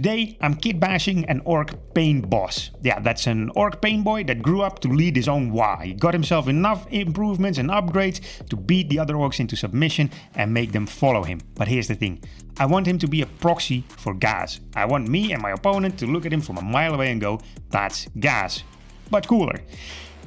Today I'm kitbashing an Ork Pain boss. Yeah, that's an Ork Pain boy that grew up to lead his own Waaaagh. He got himself enough improvements and upgrades to beat the other orcs into submission and make them follow him. But here's the thing, I want him to be a proxy for Ghaz. I want me and my opponent to look at him from a mile away and go, that's Ghaz, but cooler.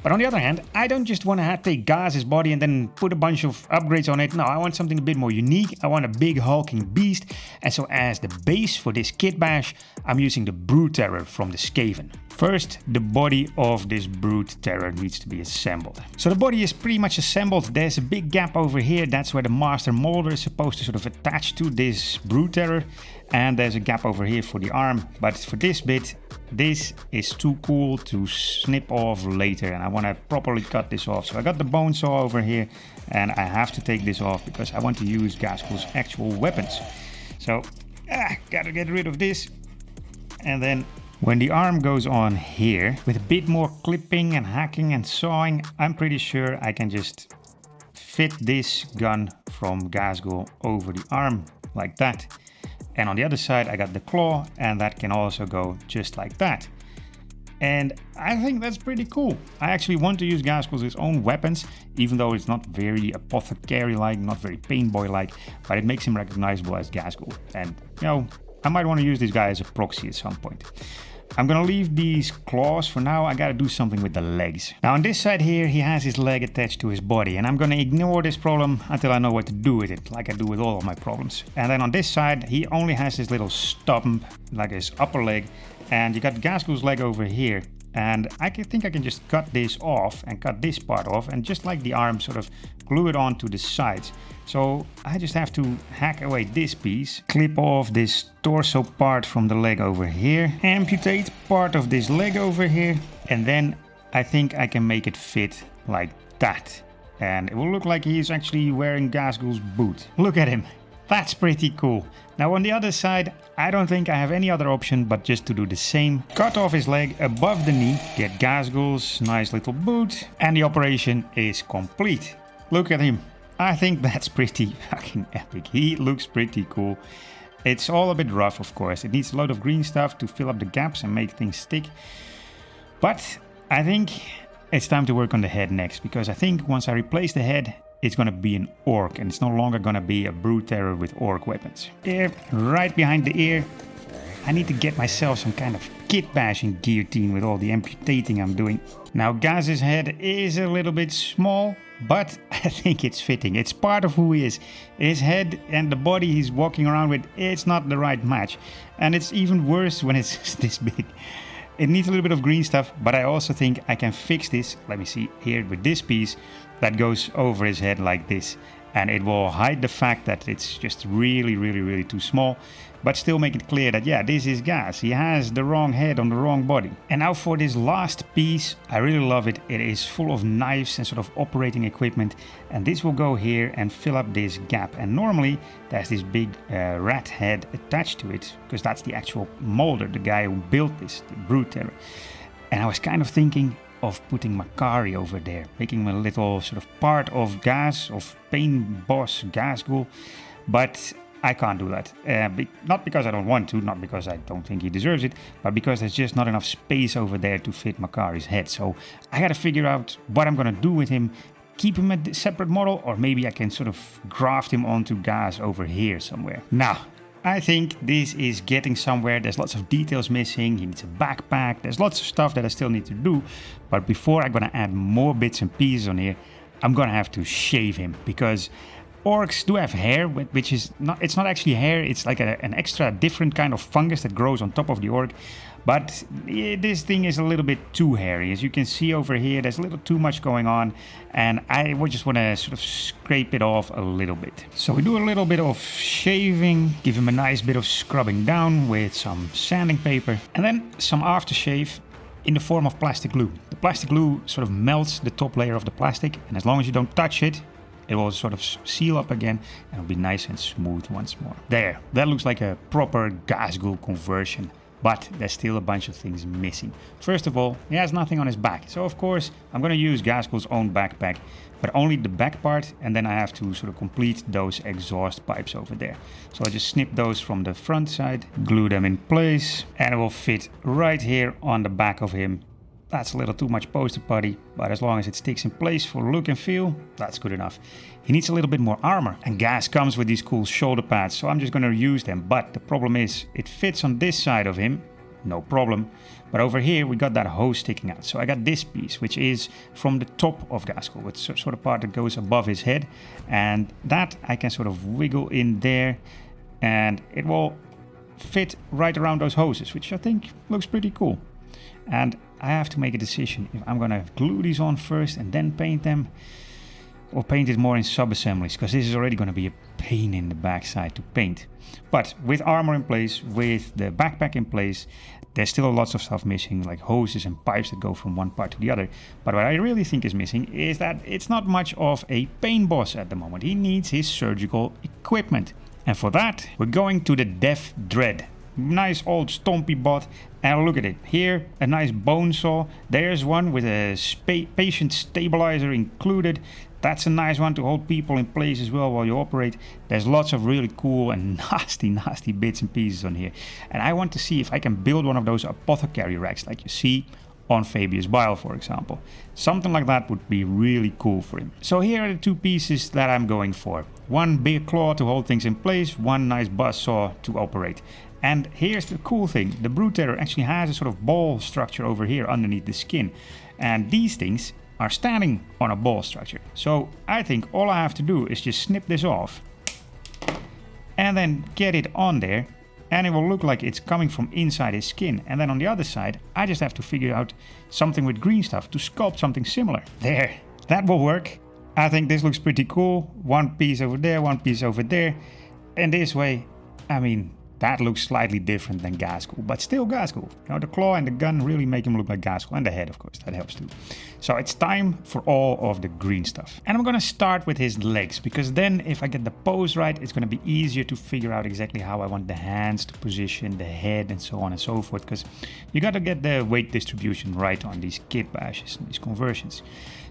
But on the other hand, I don't just want to take Ghaz's body and then put a bunch of upgrades on it. No, I want something a bit more unique. I want a big hulking beast. And so as the base for this kitbash, I'm using the Brood Terror from the Skaven. First, the body of this Brood Terror needs to be assembled. So the body is pretty much assembled. There's a big gap over here. That's where the Master Molder is supposed to sort of attach to this Brood Terror. And there's a gap over here for the arm. But for this bit, this is too cool to snip off later, and I want to properly cut this off. So I got the bone saw over here, and I have to take this off because I want to use Ghazghkull's actual weapons. So, gotta get rid of this. And then when the arm goes on here, with a bit more clipping and hacking and sawing, I'm pretty sure I can just fit this gun from Ghazghkull over the arm like that. And on the other side, I got the claw, and that can also go just like that. And I think that's pretty cool. I actually want to use Ghazghkull's own weapons, even though it's not very apothecary-like, not very painboy-like, but it makes him recognizable as Ghazghkull. And, you know, I might want to use this guy as a proxy at some point. I'm gonna leave these claws for now. I gotta do something with the legs. Now on this side here, he has his leg attached to his body, and I'm gonna ignore this problem until I know what to do with it, like I do with all of my problems. And then on this side, he only has this little stump, like his upper leg, and you got Ghazghkull's leg over here. And I think I can just cut this off and cut this part off, and just like the arm, sort of glue it onto the sides. So I just have to hack away this piece, clip off this torso part from the leg over here, amputate part of this leg over here, and then I think I can make it fit like that. And it will look like he's actually wearing Ghazghkull's boot. Look at him. That's pretty cool. Now on the other side, I don't think I have any other option but just to do the same. Cut off his leg above the knee, get Ghazghkull's nice little boot, and the operation is complete. Look at him. I think that's pretty fucking epic. He looks pretty cool. It's all a bit rough, of course. It needs a lot of green stuff to fill up the gaps and make things stick. But I think it's time to work on the head next, because I think once I replace the head, it's gonna be an orc, and it's no longer gonna be a Brood Terror with orc weapons. There, right behind the ear, I need to get myself some kind of kitbashing guillotine with all the amputating I'm doing. Now Ghaz's head is a little bit small, but I think it's fitting. It's part of who he is. His head and the body he's walking around with, it's not the right match. And it's even worse when it's this big. It needs a little bit of green stuff, but I also think I can fix this. Let me see here with this piece that goes over his head like this. And it will hide the fact that it's just really too small, but still make it clear that, yeah, this is Ghaz. He has the wrong head on the wrong body. And now for this last piece, I really love it. It is full of knives and sort of operating equipment. And this will go here and fill up this gap. And normally there's this big rat head attached to it, because that's the actual molder, the guy who built this, the Brood Terror. And I was kind of thinking of putting Makari over there, making him a little sort of part of Ghaz, of Pain boss Ghazghkull, but I can't do that. Not because I don't want to, not because I don't think he deserves it, but because there's just not enough space over there to fit Makari's head. So I gotta figure out what I'm gonna do with him, keep him a separate model, or maybe I can sort of graft him onto Ghaz over here somewhere. Now, I think this is getting somewhere. There's lots of details missing. He needs a backpack. There's lots of stuff that I still need to do. But before I'm gonna add more bits and pieces on here, I'm gonna have to shave him, because orcs do have hair, which is not, it's not actually hair, it's like an extra different kind of fungus that grows on top of the orc. But this thing is a little bit too hairy. As you can see over here, there's a little too much going on, and I would just want to sort of scrape it off a little bit. So we do a little bit of shaving, give him a nice bit of scrubbing down with some sanding paper, and then some aftershave in the form of plastic glue. The plastic glue sort of melts the top layer of the plastic, and as long as you don't touch it, it will sort of seal up again, and it'll be nice and smooth once more. There, that looks like a proper Ghazghkull conversion. but there's still a bunch of things missing. First of all, he has nothing on his back. So of course, I'm going to use Ghazghkull's own backpack, but only the back part, and then I have to sort of complete those exhaust pipes over there. So I'll just snip those from the front side, glue them in place, and it will fit right here on the back of him. That's a little too much poster putty, but as long as it sticks in place for look and feel, that's good enough. He needs a little bit more armor, and Gaz comes with these cool shoulder pads, so I'm just going to use them. But the problem is, it fits on this side of him, no problem. But over here, we got that hose sticking out. So I got this piece, which is from the top of Ghazghkull. It's sort of part that goes above his head, and that I can sort of wiggle in there, and it will fit right around those hoses, which I think looks pretty cool. And I have to make a decision if I'm gonna glue these on first and then paint them, or paint it more in sub-assemblies, because this is already gonna be a pain in the backside to paint. But with armor in place, with the backpack in place, there's still lots of stuff missing, like hoses and pipes that go from one part to the other. But what I really think is missing is that it's not much of a pain boss at the moment. He needs his surgical equipment. And for that, we're going to the Death Dread. Nice old stumpy bot, and look at it. Here, a nice bone saw. There's one with a patient stabilizer included. That's a nice one to hold people in place as well while you operate. There's lots of really cool and nasty bits and pieces on here. And I want to see if I can build one of those apothecary racks like you see on Fabius Bile, for example. Something like that would be really cool for him. So here are the two pieces that I'm going for. One big claw to hold things in place, one nice buzzsaw to operate. And here's the cool thing, the Brute Terror actually has a sort of ball structure over here underneath the skin. And these things are standing on a ball structure. So I think all I have to do is just snip this off and then get it on there, and it will look like it's coming from inside his skin. And then on the other side, I just have to figure out something with green stuff to sculpt something similar. There, that will work. I think this looks pretty cool. One piece over there, one piece over there. And this way, I mean, that looks slightly different than Ghazghkull, but still Ghazghkull. You know, the claw and the gun really make him look like Ghazghkull, and the head, of course, that helps too. So it's time for all of the green stuff. And I'm gonna start with his legs, because then if I get the pose right, it's gonna be easier to figure out exactly how I want the hands to position, the head, and so on and so forth, because you gotta get the weight distribution right on these kitbashes and these conversions.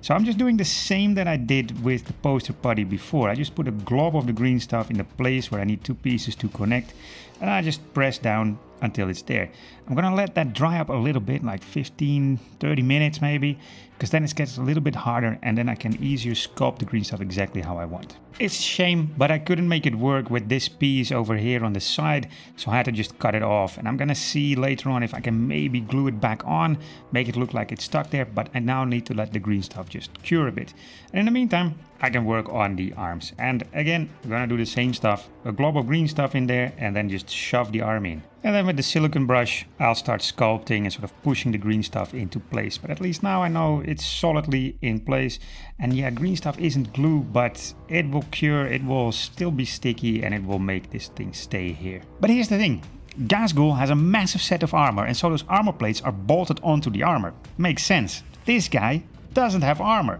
So I'm just doing the same that I did with the poster putty before. I just put a glob of the green stuff in the place where I need two pieces to connect, and I just press down until it's there. I'm gonna let that dry up a little bit, like 15-30 minutes maybe, because then it gets a little bit harder, and then I can easier sculpt the green stuff exactly how I want. It's a shame, but I couldn't make it work with this piece over here on the side, so I had to just cut it off. And I'm gonna see later on if I can maybe glue it back on, make it look like it's stuck there, but I now need to let the green stuff just cure a bit. And in the meantime, I can work on the arms. And again, I'm gonna do the same stuff, a glob of green stuff in there, and then just shove the arm in. And then with the silicone brush, I'll start sculpting and sort of pushing the green stuff into place. But at least now I know it's solidly in place. And yeah, green stuff isn't glue, but it will cure, it will still be sticky, and it will make this thing stay here. But here's the thing. Ghazghkull has a massive set of armor, and so those armor plates are bolted onto the armor. Makes sense. This guy doesn't have armor.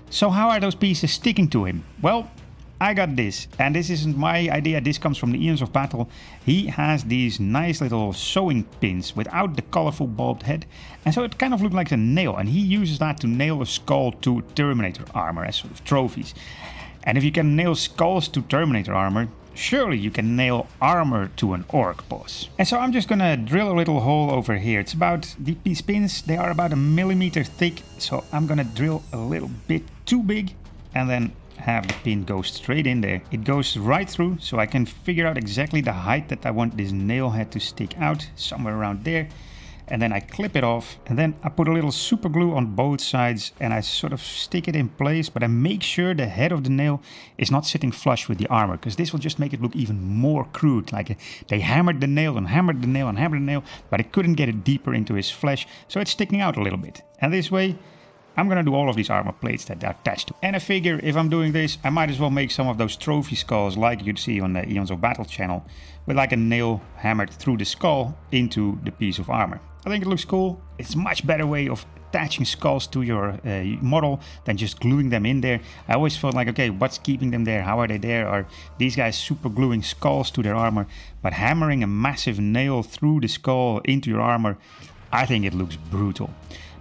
So how are those pieces sticking to him? Well, I got this, and this isn't my idea, this comes from the Eons of Battle. He has these nice little sewing pins without the colorful bulbed head, and so it kind of looks like a nail, and he uses that to nail a skull to Terminator armor as sort of trophies. And if you can nail skulls to Terminator armor, surely you can nail armor to an orc boss. And so I'm just gonna drill a little hole over here. It's about, these pins, they are about 1 millimeter thick, so I'm gonna drill a little bit too big, and then have the pin go straight in there. It goes right through, so I can figure out exactly the height that I want this nail head to stick out, somewhere around there. And then I clip it off, and then I put a little super glue on both sides, and I sort of stick it in place, but I make sure the head of the nail is not sitting flush with the armor, because this will just make it look even more crude. Like they hammered the nail and hammered the nail and hammered the nail, but it couldn't get it deeper into his flesh, so it's sticking out a little bit. And this way, I'm gonna do all of these armor plates that are attached to. And I figure if I'm doing this, I might as well make some of those trophy skulls like you'd see on the Eons of Battle channel, with like a nail hammered through the skull into the piece of armor. I think it looks cool. It's a much better way of attaching skulls to your model than just gluing them in there. I always felt like, okay, what's keeping them there? How are they there? Are these guys super gluing skulls to their armor? But hammering a massive nail through the skull into your armor, I think it looks brutal.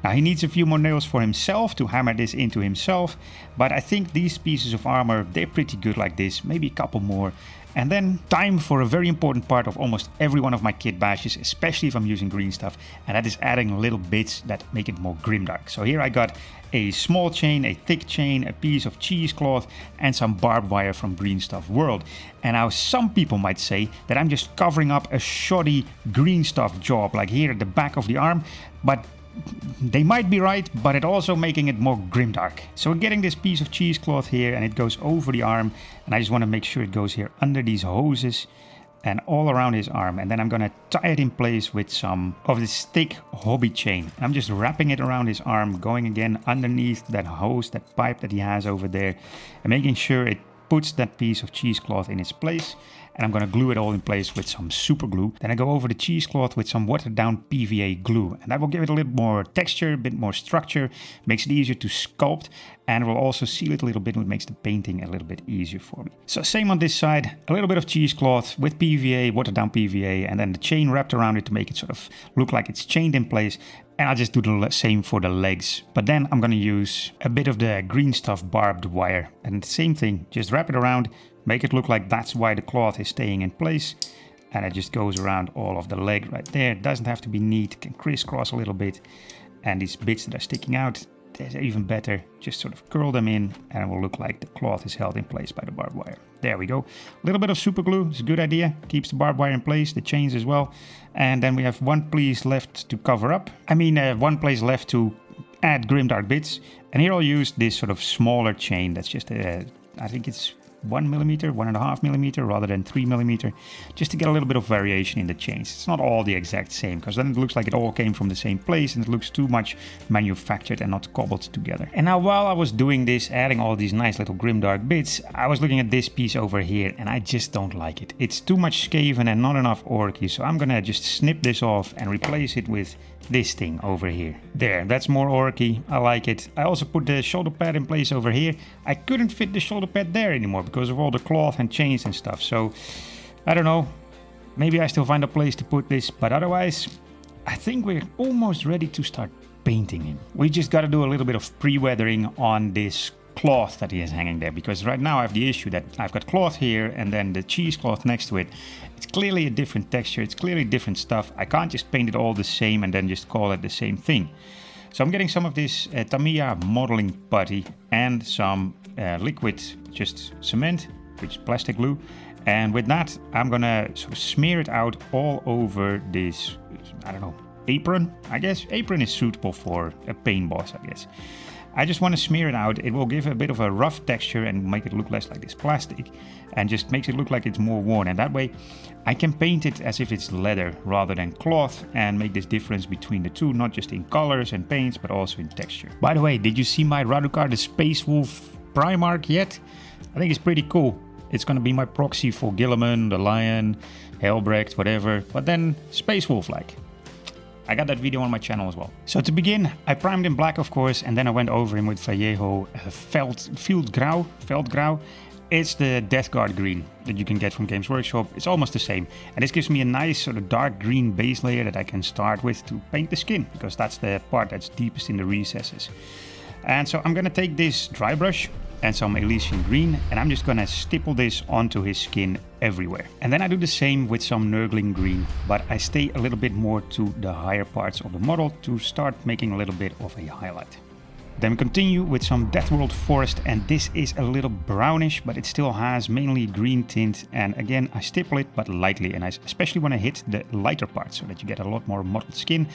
Now he needs a few more nails for himself to hammer this into himself, but I think these pieces of armor, they're pretty good like this, maybe a couple more. And then time for a very important part of almost every one of my kit bashes, especially if I'm using green stuff, and that is adding little bits that make it more grimdark. So here I got a small chain, a thick chain, a piece of cheesecloth, and some barbed wire from Green Stuff World. And now some people might say that I'm just covering up a shoddy green stuff job, like here at the back of the arm, but they might be right, but it also making it more grimdark. So we're getting this piece of cheesecloth here and it goes over the arm, and I just want to make sure it goes here under these hoses and all around his arm, and then I'm gonna tie it in place with some of this thick hobby chain. And I'm just wrapping it around his arm, going again underneath that hose, that pipe that he has over there, and making sure it puts that piece of cheesecloth in its place. And I'm gonna glue it all in place with some super glue. Then I go over the cheesecloth with some watered down PVA glue, and that will give it a little more texture, a bit more structure, makes it easier to sculpt, and will also seal it a little bit, which makes the painting a little bit easier for me. So same on this side, a little bit of cheesecloth with PVA, watered down PVA, and then the chain wrapped around it to make it sort of look like it's chained in place. And I'll just do the same for the legs. But then I'm gonna use a bit of the green stuff barbed wire, and the same thing, just wrap it around, make it look like that's why the cloth is staying in place, and it just goes around all of the leg right there. It doesn't have to be neat, it can crisscross a little bit, and these bits that are sticking out, they're even better. Just sort of curl them in and it will look like the cloth is held in place by the barbed wire. There we go. A little bit of super glue is a good idea, keeps the barbed wire in place, the chains as well. And then we have one piece left to cover up. One place left to add grimdark bits, and here I'll use this sort of smaller chain that's just I think it's 1 millimeter, 1.5 millimeter rather than 3 millimeter, just to get a little bit of variation in the chains. It's not all the exact same, because then it looks like it all came from the same place and it looks too much manufactured and not cobbled together. And now while I was doing this, adding all these nice little grimdark bits, I was looking at this piece over here and I just don't like it. It's too much Skaven and not enough Orky, so I'm gonna just snip this off and replace it with this thing over here. There, that's more Orky. I like it. I also put the shoulder pad in place over here. I couldn't fit the shoulder pad there anymore because of all the cloth and chains and stuff. So I don't know. Maybe I still find a place to put this, but otherwise I think we're almost ready to start painting him. We just got to do a little bit of pre-weathering on this cloth that he is hanging there, because right now I have the issue that I've got cloth here and then the cheesecloth next to it. It's clearly a different texture, it's clearly different stuff. I can't just paint it all the same and then just call it the same thing. So I'm getting some of this Tamiya modeling putty and some liquid just cement, which is plastic glue, and with that I'm gonna sort of smear it out all over this, I don't know, apron. I guess apron is suitable for a paint boss, I guess. I just want to smear it out. It will give a bit of a rough texture and make it look less like this plastic, and just makes it look like it's more worn, and that way I can paint it as if it's leather rather than cloth and make this difference between the two, not just in colors and paints but also in texture. By the way, did you see my Radukar the Space Wolf Primarch yet? I think it's pretty cool. It's gonna be my proxy for Gilliman, the Lion, Helbrecht, whatever, but then Space Wolf like. I got that video on my channel as well. So to begin, I primed in black, of course, and then I went over him with Vallejo Veldgrau. It's the Death Guard green that you can get from Games Workshop. It's almost the same. And this gives me a nice sort of dark green base layer that I can start with to paint the skin, because that's the part that's deepest in the recesses. And so I'm gonna take this dry brush and some Elysian green, and I'm just gonna stipple this onto his skin everywhere. And then I do the same with some Nurgling green, but I stay a little bit more to the higher parts of the model to start making a little bit of a highlight. Then we continue with some Deathworld Forest, and this is a little brownish, but it still has mainly green tint. And again, I stipple it, but lightly, and I especially want to hit the lighter parts so that you get a lot more mottled skin,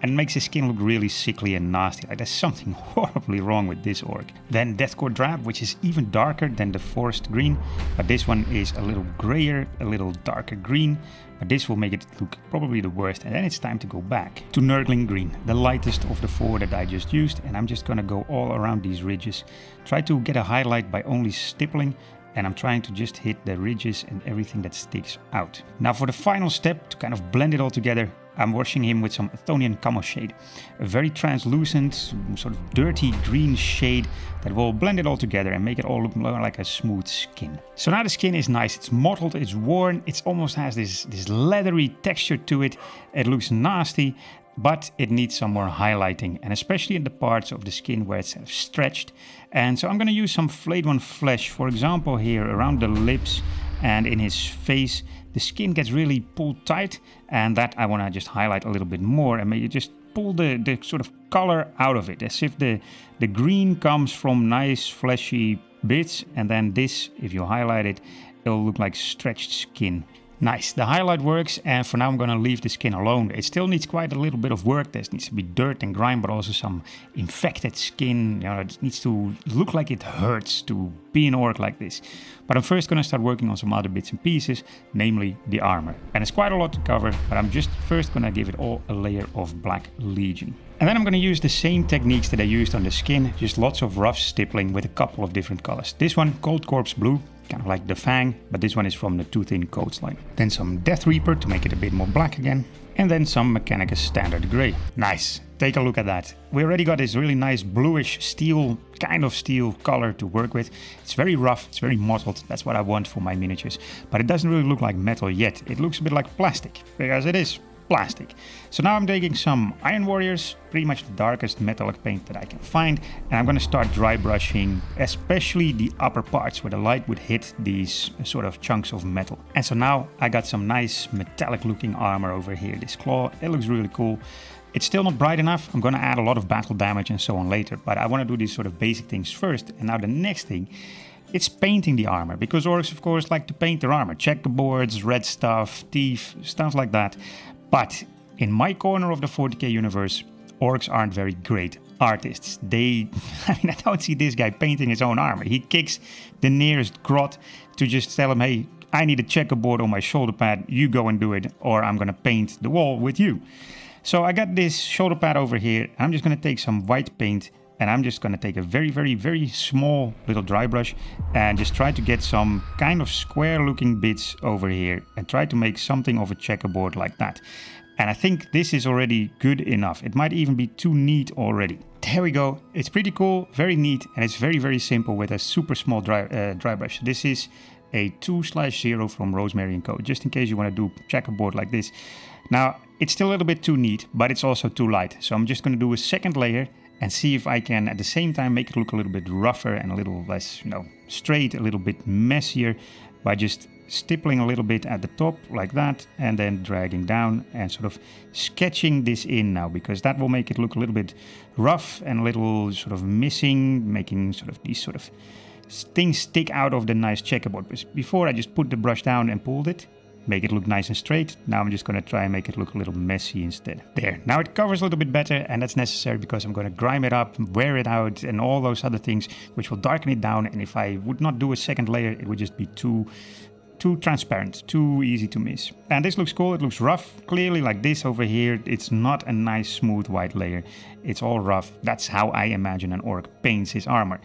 and it makes his skin look really sickly and nasty. Like there's something horribly wrong with this orc. Then Deathcore Drab, which is even darker than the forest green, but this one is a little grayer, a little darker green. But this will make it look probably the worst, and then it's time to go back to Nurgling Green, the lightest of the four that I just used, and I'm just gonna go all around these ridges. Try to get a highlight by only stippling, and I'm trying to just hit the ridges and everything that sticks out. Now for the final step, to kind of blend it all together, I'm washing him with some Athonian camo shade, a very translucent, sort of dirty green shade that will blend it all together and make it all look more like a smooth skin. So now the skin is nice, it's mottled, it's worn, it almost has this leathery texture to it. It looks nasty, but it needs some more highlighting, and especially in the parts of the skin where it's stretched. And so I'm going to use some flayed one flesh, for example here around the lips and in his face. The skin gets really pulled tight, and that I want to just highlight a little bit more and maybe just pull the sort of color out of it, as if the green comes from nice fleshy bits, and then this, if you highlight it, it'll look like stretched skin. Nice, the highlight works, and for now I'm gonna leave the skin alone. It still needs quite a little bit of work. There needs to be dirt and grime, but also some infected skin. You know, it needs to look like it hurts to be an orc like this. But I'm first gonna start working on some other bits and pieces, namely the armor. And it's quite a lot to cover, but I'm just first gonna give it all a layer of Black Legion. And then I'm gonna use the same techniques that I used on the skin, just lots of rough stippling with a couple of different colors. This one, Cold Corpse Blue, kind of like the Fang, but this one is from the Too Thin Coats line. Then some Death Reaper to make it a bit more black again. And then some Mechanicus Standard Grey. Nice, take a look at that. We already got this really nice bluish steel, kind of steel color to work with. It's very rough, it's very mottled, that's what I want for my miniatures. But it doesn't really look like metal yet, it looks a bit like plastic, because it is plastic. So now I'm taking some Iron Warriors, pretty much the darkest metallic paint that I can find, and I'm going to start dry brushing especially the upper parts where the light would hit these sort of chunks of metal. And so now I got some nice metallic looking armor over here. This claw, it looks really cool. It's still not bright enough. I'm going to add a lot of battle damage and so on later, but I want to do these sort of basic things first. And now the next thing, it's painting the armor, because orcs of course like to paint their armor. Checkerboards, red stuff, teeth, stuff like that. But in my corner of the 40k universe, orcs aren't very great artists. I don't see this guy painting his own armor. He kicks the nearest grot to just tell him, hey, I need a checkerboard on my shoulder pad, you go and do it, or I'm gonna paint the wall with you. So I got this shoulder pad over here. I'm just gonna take some white paint, and I'm just gonna take a very, very, very small little dry brush and just try to get some kind of square looking bits over here and try to make something of a checkerboard like that. And I think this is already good enough. It might even be too neat already. There we go. It's pretty cool, very neat, and it's very, very simple with a super small dry brush. This is a 2/0 from Rosemary & Co, just in case you want to do checkerboard like this. Now, it's still a little bit too neat, but it's also too light. So I'm just going to do a second layer and see if I can at the same time make it look a little bit rougher and a little less, straight, a little bit messier by just stippling a little bit at the top like that and then dragging down and sort of sketching this in now, because that will make it look a little bit rough and a little sort of missing, making sort of these sort of things stick out of the nice checkerboard. Before I just put the brush down and pulled it, make it look nice and straight. Now I'm just going to try and make it look a little messy instead. There, now it covers a little bit better, and that's necessary because I'm going to grime it up, wear it out, and all those other things which will darken it down. And if I would not do a second layer, it would just be too transparent, too easy to miss. And this looks cool, it looks rough, clearly like this over here. It's not a nice smooth white layer, it's all rough. That's how I imagine an orc paints his armor.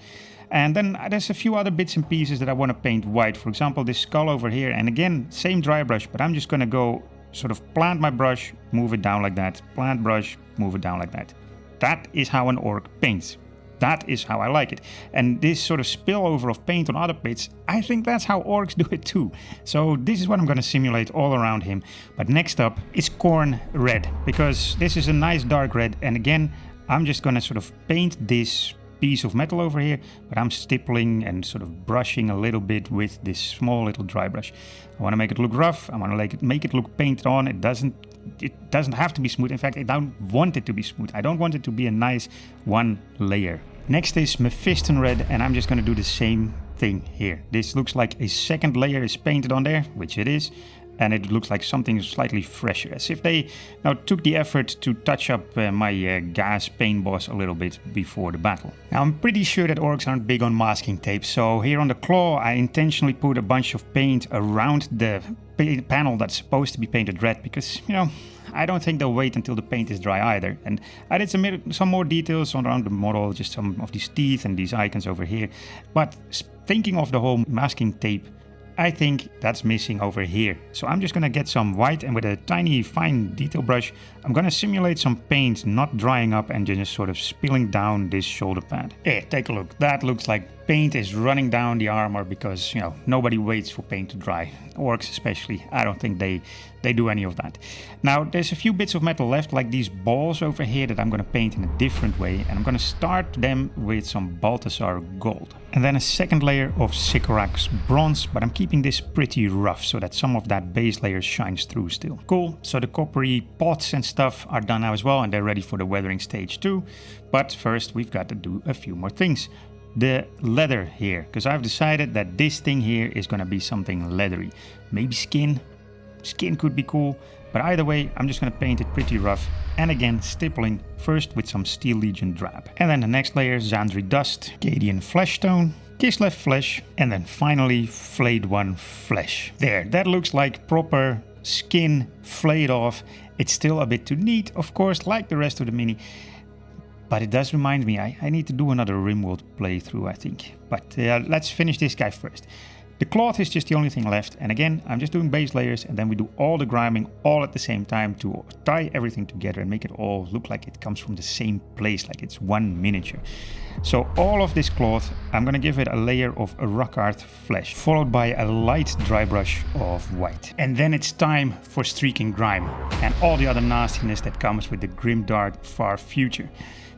And then there's a few other bits and pieces that I want to paint white. For example, this skull over here, and again, same dry brush, but I'm just going to go sort of plant my brush, move it down like that, plant brush, move it down like that. That is how an orc paints. That is how I like it. And this sort of spillover of paint on other bits, I think that's how orcs do it too. So this is what I'm going to simulate all around him. But next up is Corn Red, because this is a nice dark red. And again, I'm just going to sort of paint this piece of metal over here, but I'm stippling and sort of brushing a little bit with this small little dry brush. I want to make it look rough. I want to make it look painted on. It doesn't have to be smooth. In fact, I don't want it to be smooth. I don't want it to be a nice one layer. Next is Mephiston Red, and I'm just going to do the same thing here. This looks like a second layer is painted on there, which it is. And it looks like something slightly fresher, as if they now took the effort to touch up my gas paint boss a little bit before the battle. Now I'm pretty sure that orcs aren't big on masking tape, so here on the claw I intentionally put a bunch of paint around the panel that's supposed to be painted red, because, I don't think they'll wait until the paint is dry either. And I did some more details around the model, just some of these teeth and these icons over here. But thinking of the whole masking tape, I think that's missing over here. So I'm just gonna get some white, and with a tiny fine detail brush, I'm gonna simulate some paint not drying up and just sort of spilling down this shoulder pad. Yeah, take a look. That looks like paint is running down the armor because, you know, nobody waits for paint to dry. Orcs especially, I don't think they do any of that. Now, there's a few bits of metal left, like these balls over here that I'm gonna paint in a different way, and I'm gonna start them with some Balthasar gold. And then a second layer of Sycorax bronze, but I'm keeping this pretty rough so that some of that base layer shines through still. Cool, so the coppery pots and stuff are done now as well, and they're ready for the weathering stage too. But first, we've got to do a few more things. The leather here, because I've decided that this thing here is going to be something leathery. Maybe skin. Skin could be cool, but either way, I'm just going to paint it pretty rough. And again, stippling first with some Steel Legion drab. And then the next layer, Xandri Dust, Cadian Flesh Tone, Kislev Flesh, and then finally Flayed One Flesh. There, that looks like proper skin flayed off. It's still a bit too neat, of course, like the rest of the mini. But it does remind me, I need to do another Rimworld playthrough, I think. But let's finish this guy first. The cloth is just the only thing left, and again, I'm just doing base layers, and then we do all the griming all at the same time to tie everything together and make it all look like it comes from the same place, like it's one miniature. So all of this cloth, I'm gonna give it a layer of Rockart flesh, followed by a light dry brush of white. And then it's time for streaking grime, and all the other nastiness that comes with the grimdark far future.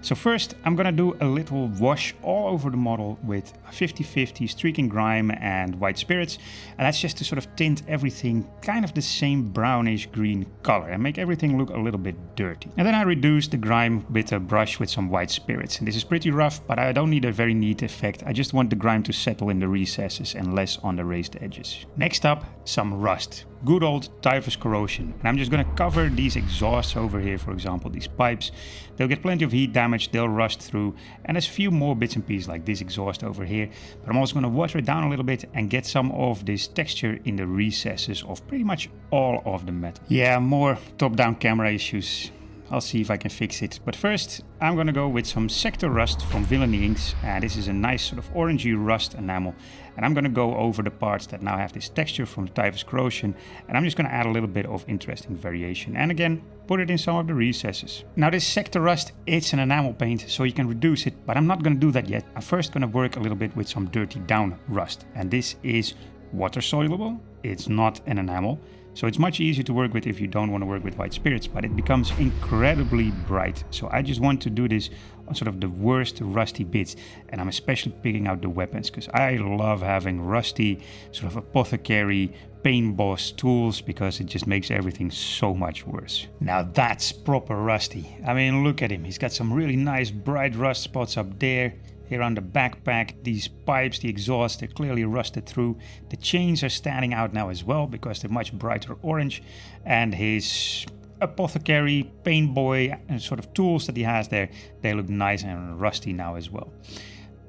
So first, I'm gonna do a little wash all over the model with 50-50 streaking grime and white spirits, and that's just to sort of tint everything kind of the same brownish green color and make everything look a little bit dirty. And then I reduce the grime with a brush with some white spirits, and this is pretty rough, but I don't need a very neat effect. I just want the grime to settle in the recesses and less on the raised edges. Next up, some rust. Good old typhus corrosion, and I'm just gonna cover these exhausts over here, for example, these pipes. They'll get plenty of heat damage, they'll rust through, and there's a few more bits and pieces like this exhaust over here, but I'm also gonna water it down a little bit and get some of this texture in the recesses of pretty much all of the metal. Yeah, more top-down camera issues. I'll see if I can fix it. But first, I'm gonna go with some Sector Rust from Villainy Inks. And this is a nice sort of orangey rust enamel. And I'm gonna go over the parts that now have this texture from the typhus corrosion. And I'm just gonna add a little bit of interesting variation. And again, put it in some of the recesses. Now this Sector Rust, it's an enamel paint, so you can reduce it. But I'm not gonna do that yet. I'm first gonna work a little bit with some Dirty Down Rust. And this is water soluble. It's not an enamel. So it's much easier to work with if you don't want to work with white spirits, but it becomes incredibly bright. So I just want to do this on sort of the worst rusty bits, and I'm especially picking out the weapons because I love having rusty sort of apothecary paint boss tools because it just makes everything so much worse. Now that's proper rusty. I mean, look at him. He's got some really nice bright rust spots up there. Here on the backpack, these pipes, the exhaust, they're clearly rusted through. The chains are standing out now as well because they're much brighter orange. And his apothecary, paint boy, and sort of tools that he has there, they look nice and rusty now as well.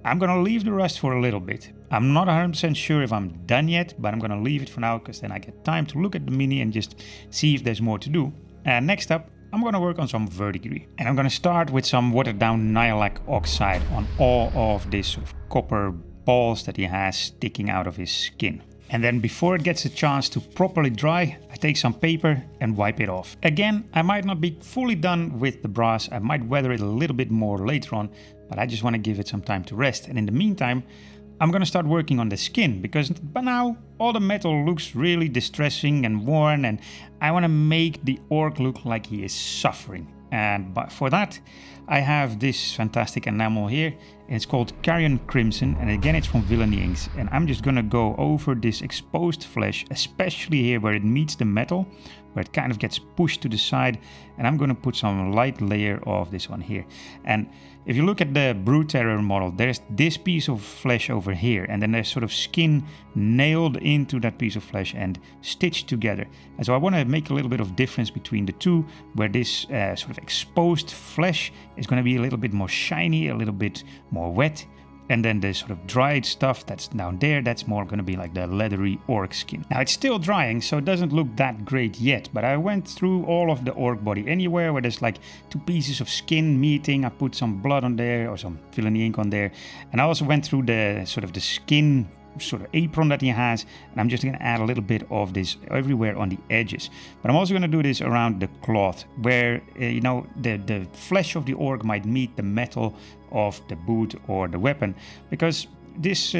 I'm gonna leave the rust for a little bit. I'm not 100% sure if I'm done yet, but I'm gonna leave it for now because then I get time to look at the mini and just see if there's more to do. And next up, I'm going to work on some verdigris. And I'm going to start with some watered down Nihilakh oxide on all of this sort of copper balls that he has sticking out of his skin. And then before it gets a chance to properly dry, I take some paper and wipe it off. Again, I might not be fully done with the brass. I might weather it a little bit more later on, but I just want to give it some time to rest. And in the meantime, I'm gonna start working on the skin because by now all the metal looks really distressing and worn, and I want to make the orc look like he is suffering. And for that I have this fantastic enamel here, and it's called Carrion Crimson, and again it's from Villainy Inks. And I'm just gonna go over this exposed flesh, especially here where it meets the metal, where it kind of gets pushed to the side, and I'm gonna put some light layer of this one here. And if you look at the Brood Terror model, there's this piece of flesh over here, and then there's sort of skin nailed into that piece of flesh and stitched together. And so I want to make a little bit of difference between the two, where this sort of exposed flesh is going to be a little bit more shiny, a little bit more wet, And then the sort of dried stuff that's down there, that's more going to be like the leathery orc skin. Now it's still drying, so it doesn't look that great yet, but I went through all of the orc body. Anywhere where there's like 2 pieces of skin meeting, I put some blood on there or some villainy ink on there. And I also went through the sort of the skin sort of apron that he has, and I'm just going to add a little bit of this everywhere on the edges. But I'm also going to do this around the cloth where you know, the flesh of the orc might meet the metal of the boot or the weapon, because this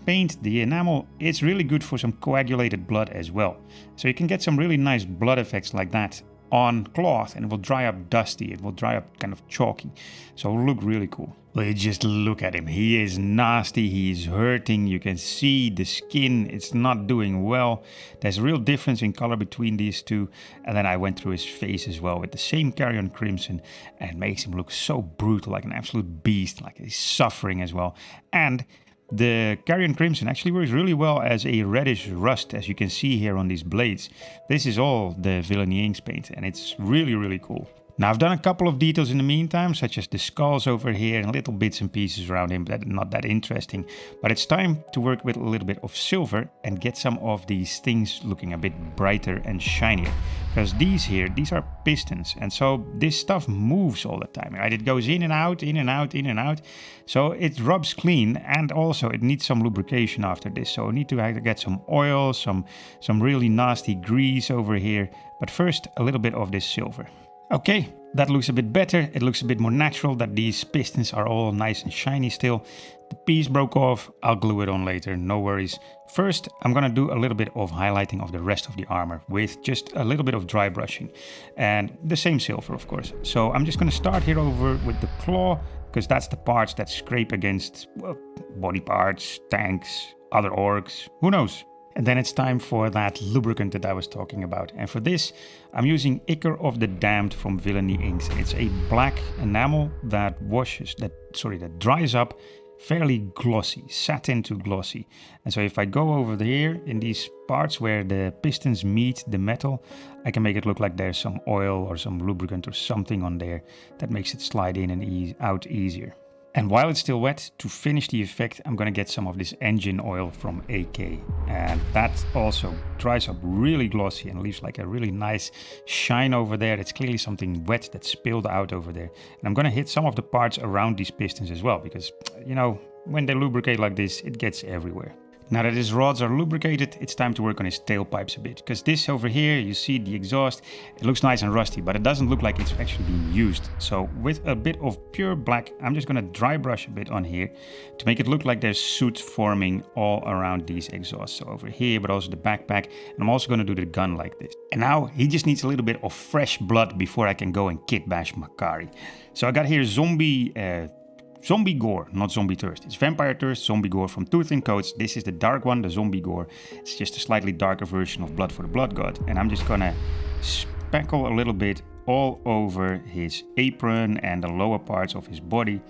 paint, the enamel, it's really good for some coagulated blood as well. So you can get some really nice blood effects like that on cloth, and it will dry up dusty, it will dry up kind of chalky, so it will look really cool. Well, you just look at him, he is nasty, he's hurting, you can see the skin, it's not doing well. There's a real difference in color between these two. And then I went through his face as well with the same Carrion Crimson, and it makes him look so brutal, like an absolute beast, like he's suffering as well. And the Carrion Crimson actually works really well as a reddish rust, as you can see here on these blades. This is all the Villainy Inks paint, and it's really, really cool. Now I've done a couple of details in the meantime, such as the skulls over here and little bits and pieces around him, but not that interesting. But it's time to work with a little bit of silver and get some of these things looking a bit brighter and shinier. Because these are pistons, and so this stuff moves all the time, right? It goes in and out, in and out, in and out. So it rubs clean, and also it needs some lubrication after this. So I need to get some oil, some really nasty grease over here. But first, a little bit of this silver. Okay, that looks a bit better. It looks a bit more natural that these pistons are all nice and shiny still. The piece broke off, I'll glue it on later, no worries. First, I'm gonna do a little bit of highlighting of the rest of the armor with just a little bit of dry brushing. And the same silver, of course. So I'm just gonna start here over with the claw, because that's the parts that scrape against, well, body parts, tanks, other orcs, who knows? And then it's time for that lubricant that I was talking about. And for this, I'm using Ichor of the Damned from Villainy Inks. It's a black enamel that that dries up fairly glossy, satin to glossy. And so if I go over here in these parts where the pistons meet the metal, I can make it look like there's some oil or some lubricant or something on there that makes it slide in and out easier. And while it's still wet, to finish the effect, I'm gonna get some of this engine oil from AK. And that also dries up really glossy and leaves like a really nice shine over there. It's clearly something wet that spilled out over there. And I'm gonna hit some of the parts around these pistons as well, because, you know, when they lubricate like this, it gets everywhere. Now that his rods are lubricated, it's time to work on his tailpipes a bit, because this over here, you see the exhaust, it looks nice and rusty, but it doesn't look like it's actually being used. So with a bit of pure black, I'm just gonna dry brush a bit on here to make it look like there's soot forming all around these exhausts. So over here, but also the backpack, and I'm also gonna do the gun like this. And now he just needs a little bit of fresh blood before I can go and kitbash Makari. So I got here Zombie Gore, not Zombie Thirst. It's Vampire Thirst, Zombie Gore from Tooth and Coats. This is the dark one, the Zombie Gore. It's just a slightly darker version of Blood for the Blood God. And I'm just gonna speckle a little bit all over his apron and the lower parts of his body.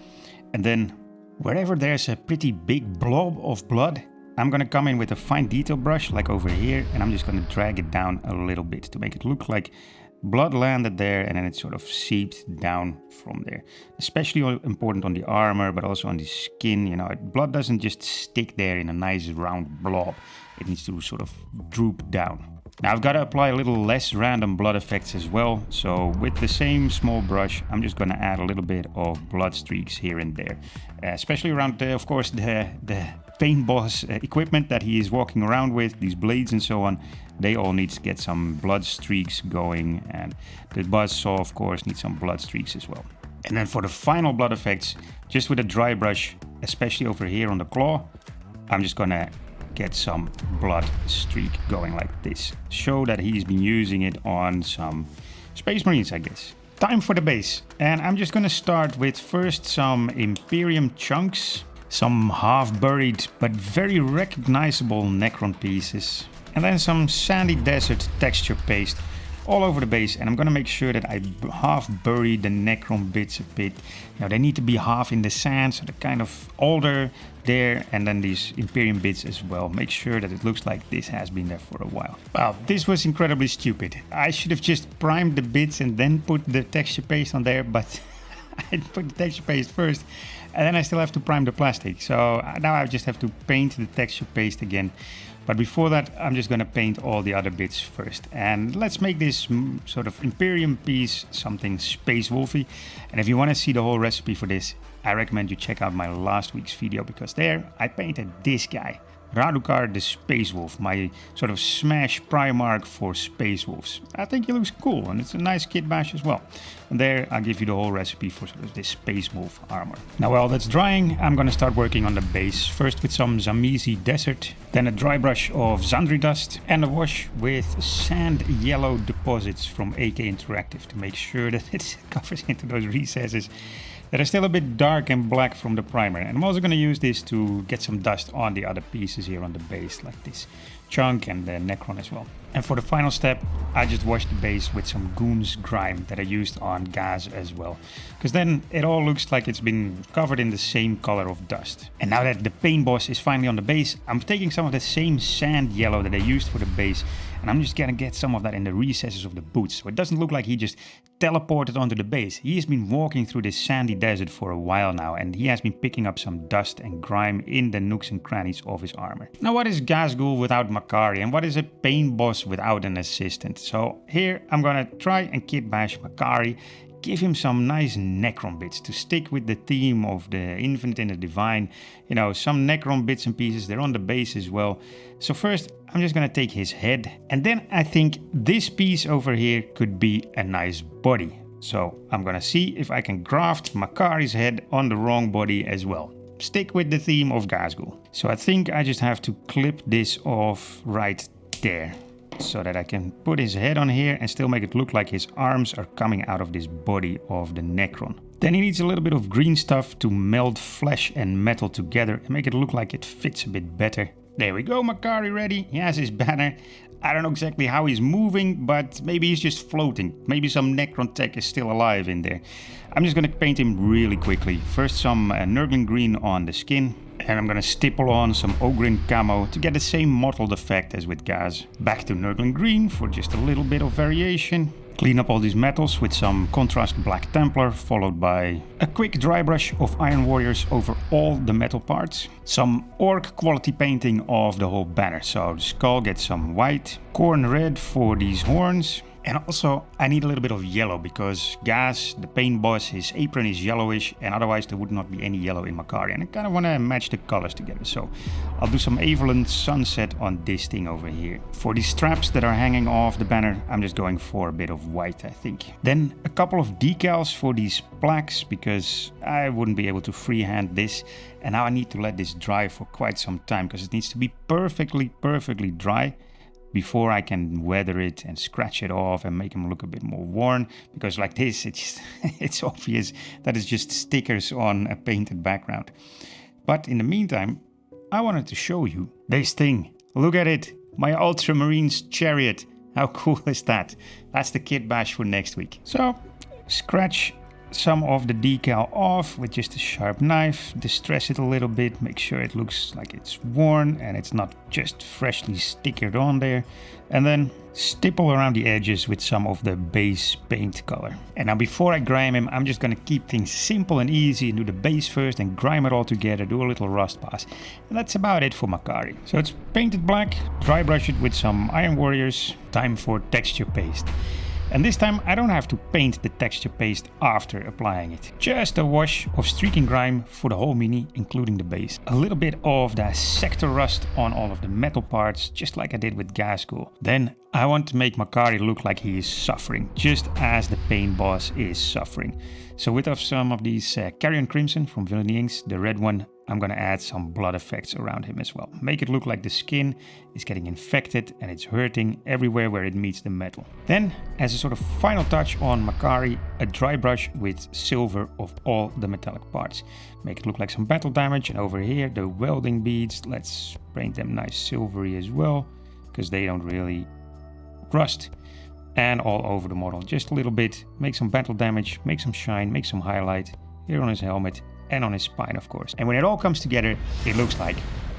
And then wherever there's a pretty big blob of blood, I'm gonna come in with a fine detail brush like over here, and I'm just gonna drag it down a little bit to make it look like blood landed there and then it sort of seeped down from there. Especially important on the armor, but also on the skin. You know, blood doesn't just stick there in a nice round blob. It needs to sort of droop down. Now I've got to apply a little less random blood effects as well. So with the same small brush, I'm just going to add a little bit of blood streaks here and there. Especially around, of course, the paint boss equipment that he is walking around with, these blades and so on. They all need to get some blood streaks going, and the buzzsaw, of course, needs some blood streaks as well. And then for the final blood effects, just with a dry brush, especially over here on the claw, I'm just gonna get some blood streak going like this. Show that he's been using it on some Space Marines, I guess. Time for the base. And I'm just gonna start with first some Imperium chunks, some half-buried but very recognizable Necron pieces, and then some Sandy Desert texture paste all over the base. And I'm gonna make sure that I half bury the Necron bits a bit. You know, they need to be half in the sand, so they're kind of older there, and then these Imperium bits as well. Make sure that it looks like this has been there for a while. Well, this was incredibly stupid. I should have just primed the bits and then put the texture paste on there, but I put the texture paste first, and then I still have to prime the plastic. So now I just have to paint the texture paste again. But before that, I'm just going to paint all the other bits first. And let's make this sort of Imperium piece something Space Wolfy. And if you want to see the whole recipe for this, I recommend you check out my last week's video, because there I painted this guy, Radukar the Space Wolf, my sort of smash Primarch for Space Wolves. I think he looks cool, and it's a nice kitbash as well. And there I'll give you the whole recipe for sort of this Space Wolf armor. Now while that's drying, I'm gonna start working on the base. First with some Zamizi Desert, then a dry brush of Zandri Dust, and a wash with sand yellow deposits from AK Interactive to make sure that it covers into those recesses that are still a bit dark and black from the primer. And I'm also going to use this to get some dust on the other pieces here on the base, like this chunk and the Necron as well. And for the final step, I just washed the base with some Goon's Grime that I used on Ghaz as well, because then it all looks like it's been covered in the same color of dust. And now that the paint boss is finally on the base, I'm taking some of the same sand yellow that I used for the base, and I'm just gonna get some of that in the recesses of the boots, so it doesn't look like he just teleported onto the base. He has been walking through this sandy desert for a while now, and he has been picking up some dust and grime in the nooks and crannies of his armor. Now what is Ghazghkull without Makari, and what is a paint boss without an assistant? So here I'm gonna try and kitbash Makari, give him some nice Necron bits to stick with the theme of the infinite and the divine. You know, some Necron bits and pieces, they're on the base as well. So first I'm just gonna take his head, and then I think this piece over here could be a nice body. So I'm gonna see if I can graft Makari's head on the wrong body as well. Stick with the theme of Ghazghkull. So I think I just have to clip this off right there, so that I can put his head on here and still make it look like his arms are coming out of this body of the Necron. Then he needs a little bit of green stuff to meld flesh and metal together and make it look like it fits a bit better. There we go, Makari ready. He has his banner. I don't know exactly how he's moving, but maybe he's just floating. Maybe some Necron tech is still alive in there. I'm just gonna paint him really quickly. First some Nurgling green on the skin. And I'm gonna stipple on some Ogryn camo to get the same mottled effect as with Ghaz. Back to Nurgling green for just a little bit of variation. Clean up all these metals with some contrast Black Templar, followed by a quick dry brush of Iron Warriors over all the metal parts. Some Ork quality painting of the whole banner, so the skull gets some white, corn red for these horns. And also, I need a little bit of yellow, because Ghaz, the paint boss, his apron is yellowish, and otherwise there would not be any yellow in Makari. And I kind of want to match the colors together, so I'll do some Averland Sunset on this thing over here. For these straps that are hanging off the banner, I'm just going for a bit of white, I think. Then a couple of decals for these plaques, because I wouldn't be able to freehand this. And now I need to let this dry for quite some time, because it needs to be perfectly dry before I can weather it and scratch it off and make them look a bit more worn. Because like this, it's obvious that it's just stickers on a painted background. But in the meantime, I wanted to show you this thing. Look at it, my Ultramarine's chariot. How cool is that? That's the kitbash for next week. So scratch some of the decal off with just a sharp knife, distress it a little bit, make sure it looks like it's worn and it's not just freshly stickered on there, and then stipple around the edges with some of the base paint color. And now before I grime him, I'm just gonna keep things simple and easy and do the base first and grime it all together, do a little rust pass. And that's about it for Makari. So it's painted black, dry brush it with some Iron Warriors, time for texture paste. And this time I don't have to paint the texture paste after applying it. Just a wash of streaking grime for the whole mini, including the base. A little bit of that sector rust on all of the metal parts, just like I did with Ghazghkull. Then I want to make Makari look like he is suffering, just as the paint boss is suffering. So with some of these Carrion Crimson from Villainy Inks, the red one, I'm gonna add some blood effects around him as well. Make it look like the skin is getting infected and it's hurting everywhere where it meets the metal. Then, as a sort of final touch on Makari, a dry brush with silver of all the metallic parts. Make it look like some battle damage, and over here the welding beads, let's paint them nice silvery as well, because they don't really rust. And all over the model, just a little bit, make some battle damage, make some shine, make some highlight here on his helmet and on his spine, of course. And when it all comes together, it looks like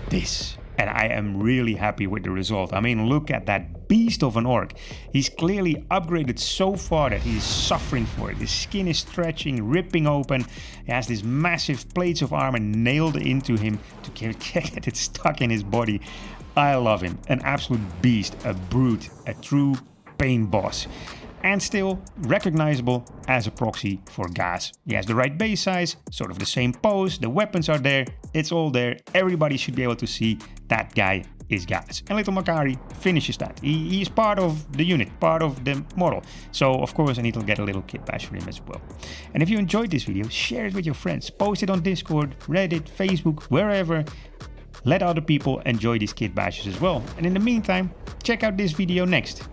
this. and I am really happy with the result. I mean, look at that beast of an orc. He's clearly upgraded so far that he is suffering for it. His skin is stretching, ripping open. He has these massive plates of armor nailed into him to get it stuck in his body. I love him. An absolute beast, a brute, a true pain boss. And still recognizable as a proxy for Ghaz. He has the right base size, sort of the same pose, the weapons are there, it's all there. Everybody should be able to see that guy is Ghaz. And little Makari finishes that. He is part of the unit, part of the model. So of course I need to get a little kitbash for him as well. And if you enjoyed this video, share it with your friends. Post it on Discord, Reddit, Facebook, wherever. Let other people enjoy these kitbashes as well. And in the meantime, check out this video next.